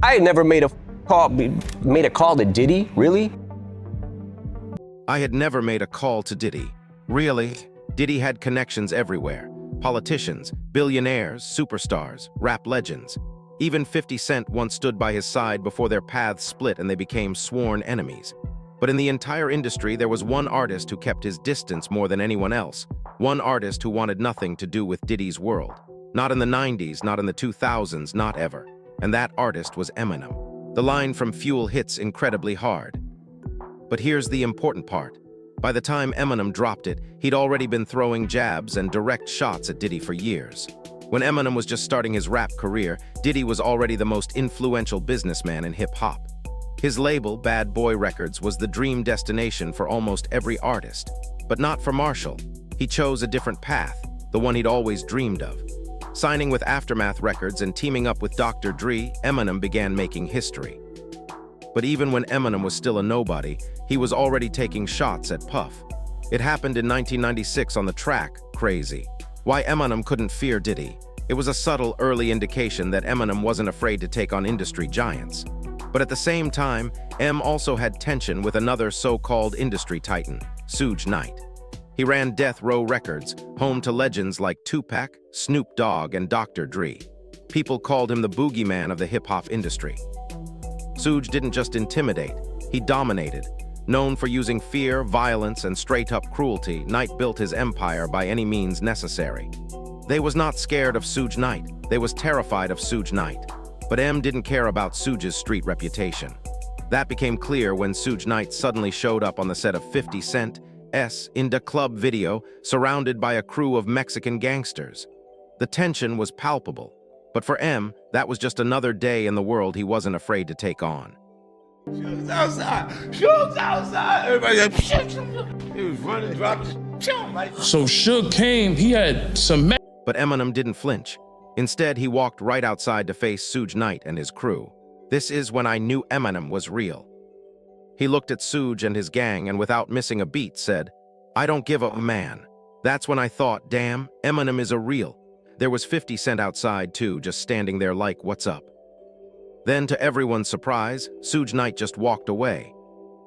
I had never made a call to Diddy, really? I had never made a call to Diddy. Really? Diddy had connections everywhere. Politicians, billionaires, superstars, rap legends. Even 50 Cent once stood by his side before their paths split and they became sworn enemies. But in the entire industry, there was one artist who kept his distance more than anyone else. One artist who wanted nothing to do with Diddy's world. Not in the 90s, not in the 2000s, not ever. And that artist was Eminem. The line from Fuel hits incredibly hard. But here's the important part. By the time Eminem dropped it, he'd already been throwing jabs and direct shots at Diddy for years. When Eminem was just starting his rap career, Diddy was already the most influential businessman in hip-hop. His label, Bad Boy Records, was the dream destination for almost every artist. But not for Marshall. He chose a different path, the one he'd always dreamed of. Signing with Aftermath Records and teaming up with Dr. Dre, Eminem began making history. But even when Eminem was still a nobody, he was already taking shots at Puff. It happened in 1996 on the track, Crazy. Why Eminem couldn't fear Diddy. It was a subtle early indication that Eminem wasn't afraid to take on industry giants. But at the same time, M also had tension with another so-called industry titan, Suge Knight. He ran Death Row Records, home to legends like Tupac, Snoop Dogg, and Dr. Dre. People called him the boogeyman of the hip-hop industry. Suge didn't just intimidate, he dominated. Known for using fear, violence, and straight-up cruelty, Knight built his empire by any means necessary. They was not scared of Suge Knight, they was terrified of Suge Knight. But M didn't care about Suge's street reputation. That became clear when Suge Knight suddenly showed up on the set of 50 Cent's In Da Club video, surrounded by a crew of Mexican gangsters. The tension was palpable, but for M, that was just another day in the world he wasn't afraid to take on. Suge's outside! Suge's outside! Everybody like, he was running, dropped his So Suge came, he had some But Eminem didn't flinch. Instead, he walked right outside to face Suge Knight and his crew. This is when I knew Eminem was real. He looked at Suge and his gang and without missing a beat said, "I don't give a man." That's when I thought, damn, Eminem is a real. There was 50 Cent outside too, just standing there like, what's up? Then to everyone's surprise, Suge Knight just walked away.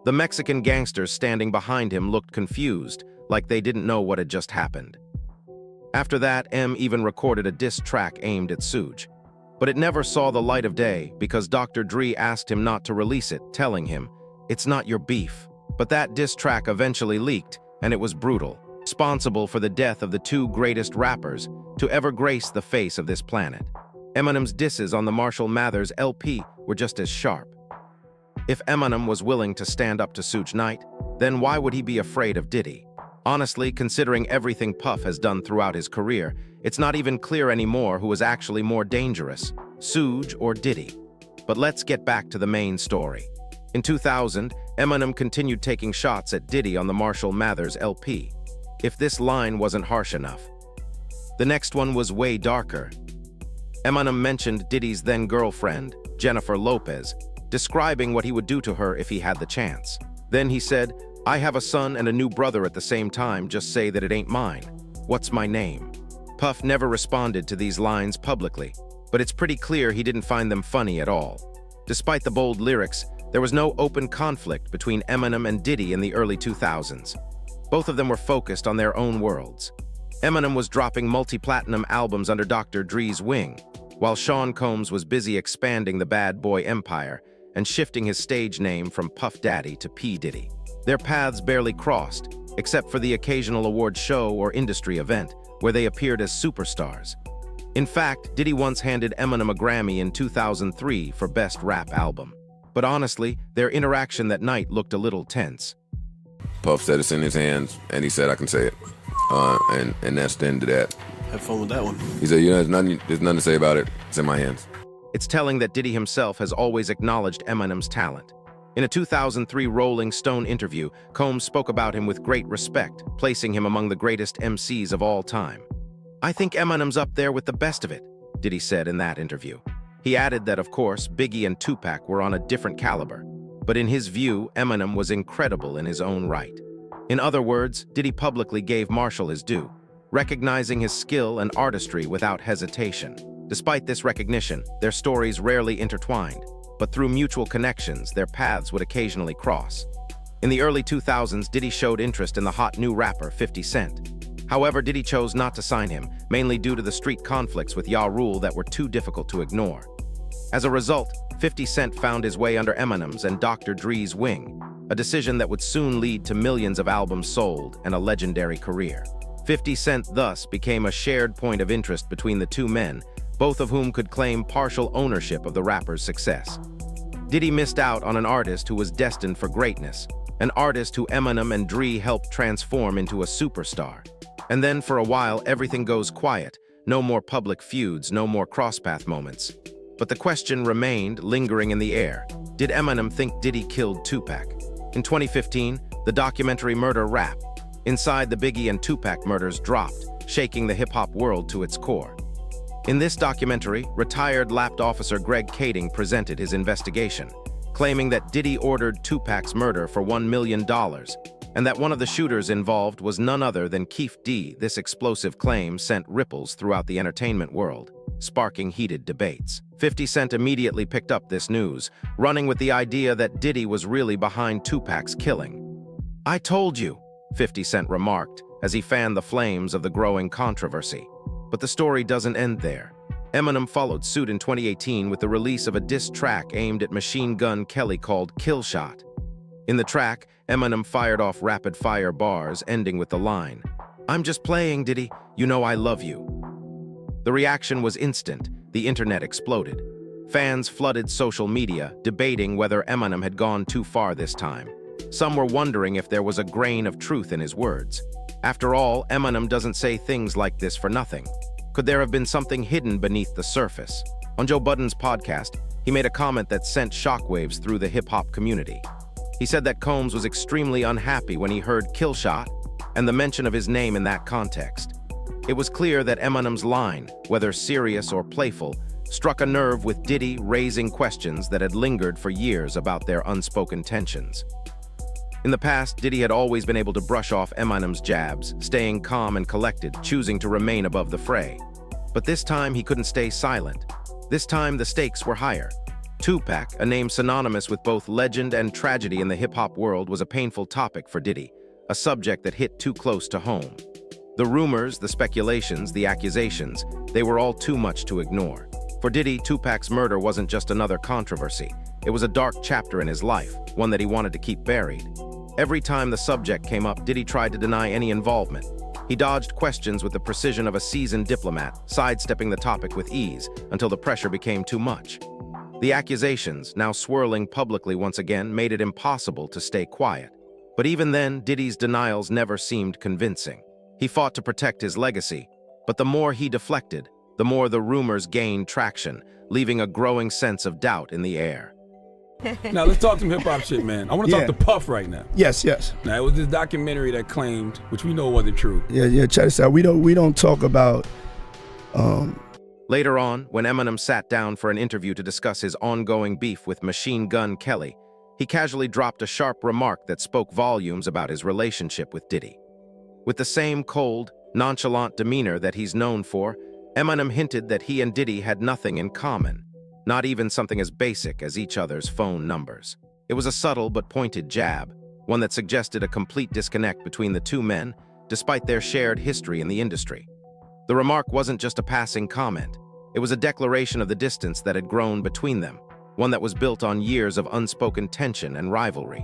The Mexican gangsters standing behind him looked confused, like they didn't know what had just happened. After that, M even recorded a diss track aimed at Suge. But it never saw the light of day because Dr. Dre asked him not to release it, telling him, "It's not your beef." But that diss track eventually leaked, and it was brutal, responsible for the death of the two greatest rappers to ever grace the face of this planet. Eminem's disses on the Marshall Mathers LP were just as sharp. If Eminem was willing to stand up to Suge Knight, then why would he be afraid of Diddy? Honestly, considering everything Puff has done throughout his career, it's not even clear anymore who is actually more dangerous, Suge or Diddy. But let's get back to the main story. In 2000, Eminem continued taking shots at Diddy on the Marshall Mathers LP. If this line wasn't harsh enough. The next one was way darker. Eminem mentioned Diddy's then-girlfriend, Jennifer Lopez, describing what he would do to her if he had the chance. Then he said, "I have a son and a new brother at the same time, just say that it ain't mine. What's my name?" Puff never responded to these lines publicly, but it's pretty clear he didn't find them funny at all. Despite the bold lyrics, there was no open conflict between Eminem and Diddy in the early 2000s. Both of them were focused on their own worlds. Eminem was dropping multi-platinum albums under Dr. Dre's wing, while Sean Combs was busy expanding the Bad Boy empire and shifting his stage name from Puff Daddy to P. Diddy. Their paths barely crossed, except for the occasional award show or industry event, where they appeared as superstars. In fact, Diddy once handed Eminem a Grammy in 2003 for Best Rap Album. But honestly, their interaction that night looked a little tense. Puff said it's in his hands, and he said, "I can say it." And that's the end of that. Have fun with that one. He said, there's nothing to say about it. It's in my hands. It's telling that Diddy himself has always acknowledged Eminem's talent. In a 2003 Rolling Stone interview, Combs spoke about him with great respect, placing him among the greatest MCs of all time. "I think Eminem's up there with the best of it," Diddy said in that interview. He added that, of course, Biggie and Tupac were on a different caliber, but in his view, Eminem was incredible in his own right. In other words, Diddy publicly gave Marshall his due, recognizing his skill and artistry without hesitation. Despite this recognition, their stories rarely intertwined. but through mutual connections, their paths would occasionally cross. In the early 2000s, Diddy showed interest in the hot new rapper 50 Cent. However, Diddy chose not to sign him, mainly due to the street conflicts with Ja Rule that were too difficult to ignore. As a result, 50 Cent found his way under Eminem's and Dr. Dre's wing, a decision that would soon lead to millions of albums sold and a legendary career. 50 Cent thus became a shared point of interest between the two men, both of whom could claim partial ownership of the rapper's success. Diddy missed out on an artist who was destined for greatness, an artist who Eminem and Dre helped transform into a superstar. And then for a while, everything goes quiet. No more public feuds, no more crosspath moments. But the question remained, lingering in the air. Did Eminem think Diddy killed Tupac? In 2015, the documentary Murder Rap, Inside the Biggie and Tupac Murders dropped, shaking the hip-hop world to its core. In this documentary, retired lapped officer Greg Kading presented his investigation, claiming that Diddy ordered Tupac's murder for $1 million, and that one of the shooters involved was none other than Keef D. This explosive claim sent ripples throughout the entertainment world, sparking heated debates. 50 Cent immediately picked up this news, running with the idea that Diddy was really behind Tupac's killing. "I told you," 50 Cent remarked, as he fanned the flames of the growing controversy. But the story doesn't end there. Eminem followed suit in 2018 with the release of a diss track aimed at Machine Gun Kelly called Kill Shot. In the track, Eminem fired off rapid-fire bars, ending with the line, "I'm just playing, Diddy, you know I love you." The reaction was instant. The internet exploded. Fans flooded social media, debating whether Eminem had gone too far this time. Some were wondering if there was a grain of truth in his words. After all, Eminem doesn't say things like this for nothing. Could there have been something hidden beneath the surface? On Joe Budden's podcast, he made a comment that sent shockwaves through the hip-hop community. He said that Combs was extremely unhappy when he heard Kill Shot and the mention of his name in that context. It was clear that Eminem's line, whether serious or playful, struck a nerve with Diddy, raising questions that had lingered for years about their unspoken tensions. In the past, Diddy had always been able to brush off Eminem's jabs, staying calm and collected, choosing to remain above the fray. But this time, he couldn't stay silent. This time, the stakes were higher. Tupac, a name synonymous with both legend and tragedy in the hip-hop world, was a painful topic for Diddy, a subject that hit too close to home. The rumors, the speculations, the accusations, they were all too much to ignore. For Diddy, Tupac's murder wasn't just another controversy. It was a dark chapter in his life, one that he wanted to keep buried. Every time the subject came up, Diddy tried to deny any involvement. He dodged questions with the precision of a seasoned diplomat, sidestepping the topic with ease until the pressure became too much. The accusations, now swirling publicly once again, made it impossible to stay quiet. But even then, Diddy's denials never seemed convincing. He fought to protect his legacy, but the more he deflected, the more the rumors gained traction, leaving a growing sense of doubt in the air. Now let's talk some hip-hop shit, man. I want to talk to Puff right now. Yes. Now it was this documentary that claimed, which we know wasn't true. Yeah. Check this out. We don't talk about. Later on, when Eminem sat down for an interview to discuss his ongoing beef with Machine Gun Kelly, he casually dropped a sharp remark that spoke volumes about his relationship with Diddy. With the same cold, nonchalant demeanor that he's known for, Eminem hinted that he and Diddy had nothing in common. Not even something as basic as each other's phone numbers. It was a subtle but pointed jab, one that suggested a complete disconnect between the two men, despite their shared history in the industry. The remark wasn't just a passing comment. It was a declaration of the distance that had grown between them, one that was built on years of unspoken tension and rivalry.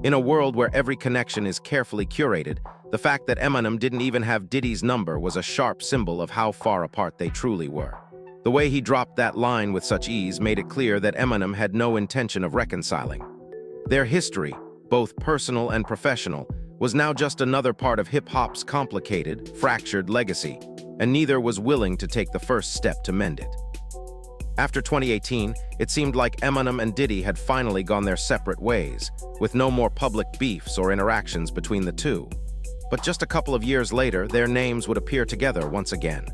In a world where every connection is carefully curated, the fact that Eminem didn't even have Diddy's number was a sharp symbol of how far apart they truly were. The way he dropped that line with such ease made it clear that Eminem had no intention of reconciling. Their history, both personal and professional, was now just another part of hip-hop's complicated, fractured legacy, and neither was willing to take the first step to mend it. After 2018, it seemed like Eminem and Diddy had finally gone their separate ways, with no more public beefs or interactions between the two. But just a couple of years later, their names would appear together once again.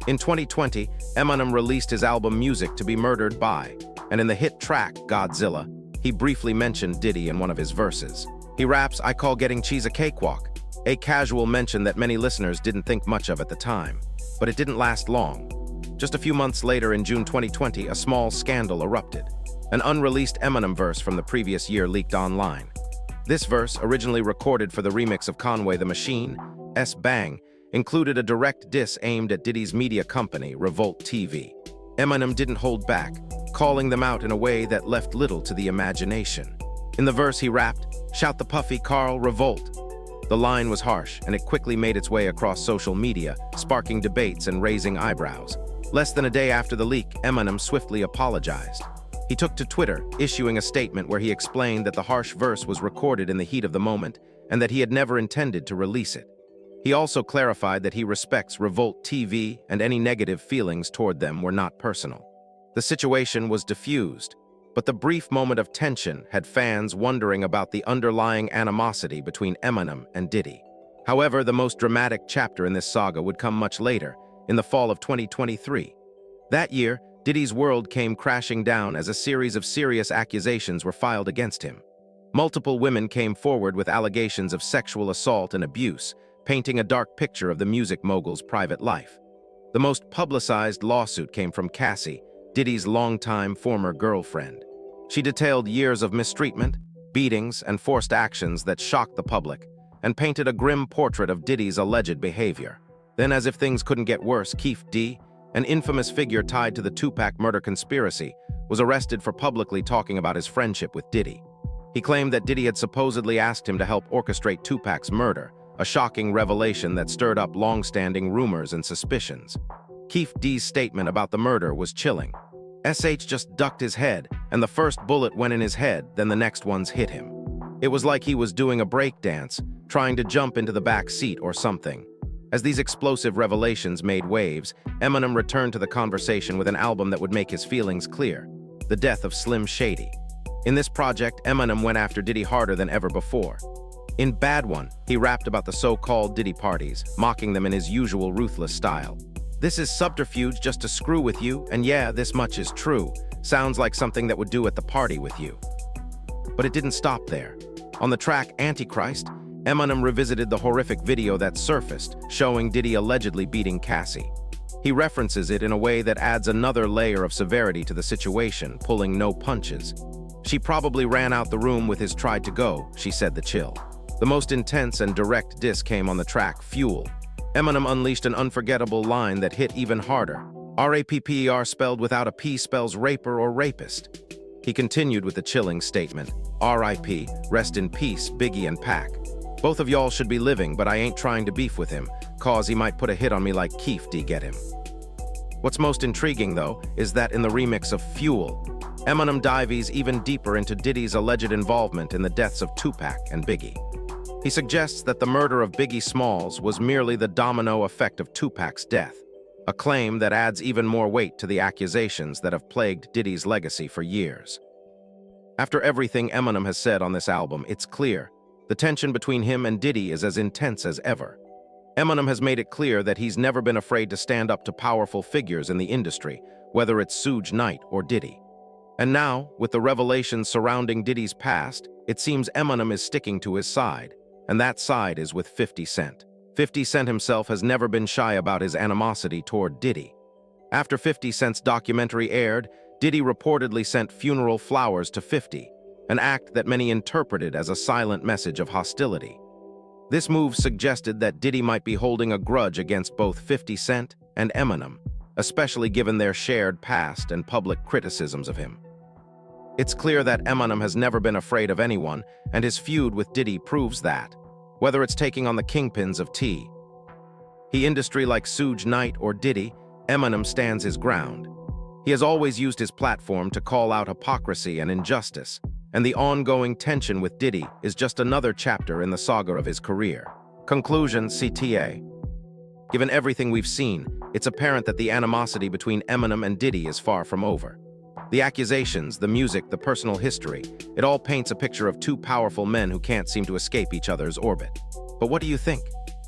In 2020, Eminem released his album Music to Be Murdered By, and in the hit track, Godzilla, he briefly mentioned Diddy in one of his verses. He raps, "I call getting cheese a cakewalk," a casual mention that many listeners didn't think much of at the time. But it didn't last long. Just a few months later, in June 2020, a small scandal erupted. An unreleased Eminem verse from the previous year leaked online. This verse, originally recorded for the remix of Conway the Machine's Bang, included a direct diss aimed at Diddy's media company, Revolt TV. Eminem didn't hold back, calling them out in a way that left little to the imagination. In the verse he rapped, "Shout the puffy Carl, revolt." The line was harsh, and it quickly made its way across social media, sparking debates and raising eyebrows. Less than a day after the leak, Eminem swiftly apologized. He took to Twitter, issuing a statement where he explained that the harsh verse was recorded in the heat of the moment and that he had never intended to release it. He also clarified that he respects Revolt TV and any negative feelings toward them were not personal. The situation was diffused, but the brief moment of tension had fans wondering about the underlying animosity between Eminem and Diddy. However, the most dramatic chapter in this saga would come much later, in the fall of 2023. That year, Diddy's world came crashing down as a series of serious accusations were filed against him. Multiple women came forward with allegations of sexual assault and abuse, painting a dark picture of the music mogul's private life. The most publicized lawsuit came from Cassie, Diddy's longtime former girlfriend. She detailed years of mistreatment, beatings, and forced actions that shocked the public, and painted a grim portrait of Diddy's alleged behavior. Then, as if things couldn't get worse, Keith D., an infamous figure tied to the Tupac murder conspiracy, was arrested for publicly talking about his friendship with Diddy. He claimed that Diddy had supposedly asked him to help orchestrate Tupac's murder, a shocking revelation that stirred up long-standing rumors and suspicions. Keith D.'s statement about the murder was chilling. SH just ducked his head, and the first bullet went in his head, then the next ones hit him. It was like he was doing a breakdance, trying to jump into the back seat or something. As these explosive revelations made waves, Eminem returned to the conversation with an album that would make his feelings clear: The Death of Slim Shady. In this project, Eminem went after Diddy harder than ever before. In Bad One, he rapped about the so-called Diddy parties, mocking them in his usual ruthless style. "This is subterfuge just to screw with you, and yeah, this much is true. Sounds like something that would do at the party with you." But it didn't stop there. On the track Antichrist, Eminem revisited the horrific video that surfaced, showing Diddy allegedly beating Cassie. He references it in a way that adds another layer of severity to the situation, pulling no punches. "She probably ran out the room with his tried to go," she said the chill. The most intense and direct diss came on the track Fuel. Eminem unleashed an unforgettable line that hit even harder. RAPPER spelled without a P spells raper or rapist. He continued with the chilling statement, "RIP, rest in peace, Biggie and Pac. Both of y'all should be living, but I ain't trying to beef with him, cause he might put a hit on me like Keith D. Get him." What's most intriguing, though, is that in the remix of Fuel, Eminem dives even deeper into Diddy's alleged involvement in the deaths of Tupac and Biggie. He suggests that the murder of Biggie Smalls was merely the domino effect of Tupac's death, a claim that adds even more weight to the accusations that have plagued Diddy's legacy for years. After everything Eminem has said on this album, it's clear the tension between him and Diddy is as intense as ever. Eminem has made it clear that he's never been afraid to stand up to powerful figures in the industry, whether it's Suge Knight or Diddy. And now, with the revelations surrounding Diddy's past, it seems Eminem is sticking to his side, and that side is with 50 Cent. 50 Cent himself has never been shy about his animosity toward Diddy. After 50 Cent's documentary aired, Diddy reportedly sent funeral flowers to 50, an act that many interpreted as a silent message of hostility. This move suggested that Diddy might be holding a grudge against both 50 Cent and Eminem, especially given their shared past and public criticisms of him. It's clear that Eminem has never been afraid of anyone, and his feud with Diddy proves that, whether it's taking on the kingpins of T. He industry like Suge Knight or Diddy, Eminem stands his ground. He has always used his platform to call out hypocrisy and injustice, and the ongoing tension with Diddy is just another chapter in the saga of his career. Conclusion, CTA. Given everything we've seen, it's apparent that the animosity between Eminem and Diddy is far from over. The accusations, the music, the personal history, it all paints a picture of two powerful men who can't seem to escape each other's orbit. But what do you think?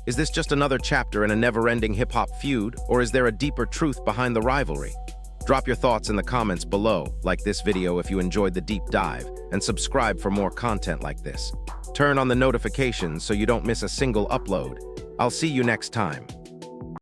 Is this just another chapter in a never-ending hip-hop feud, or is there a deeper truth behind the rivalry? Drop your thoughts in the comments below, like this video if you enjoyed the deep dive, and subscribe for more content like this. Turn on the notifications so you don't miss a single upload. I'll see you next time.